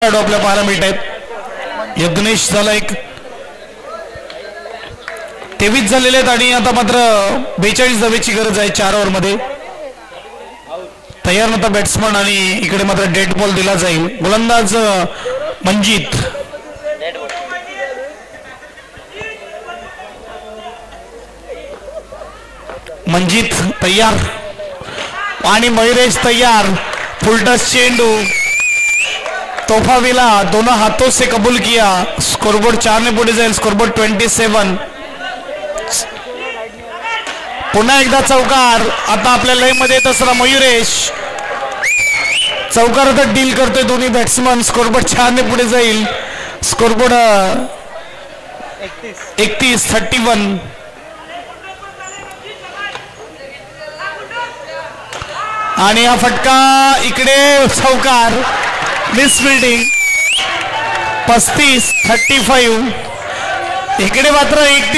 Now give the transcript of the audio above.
आपल्या पाहायला मिळत आहेत. यज्ञेश झाला एक 23 झालेले आहेत आणि आता मात्र 42 धावेची गरज आहे 4 ओव्हर मध्ये. तयार नव्हता बॅट्समन आणि इकडे मात्र डेड बॉल दिला जाईल. गोलंदाज मंजित तैयार आणि मयुरेश तैयार. फुलटस चेंडू तोहफा विला दोनों हाथों से कबूल किया. स्कोरबोर्ड 4 ने पुढे जाईल. स्कोरबोर्ड 27. पुन्हा एकदा चौकार. आता आपल्या लय मध्ये येत असणारा मयुरेश चौकार आता डील करतोय दोन्ही बॅट्समन. स्कोरबोर्ड 4 ने पुढे जाईल. स्कोरबोर्ड 31. आणि हा फटका इकडे चौकार. Miss fielding 35. इकडे मात्र 31.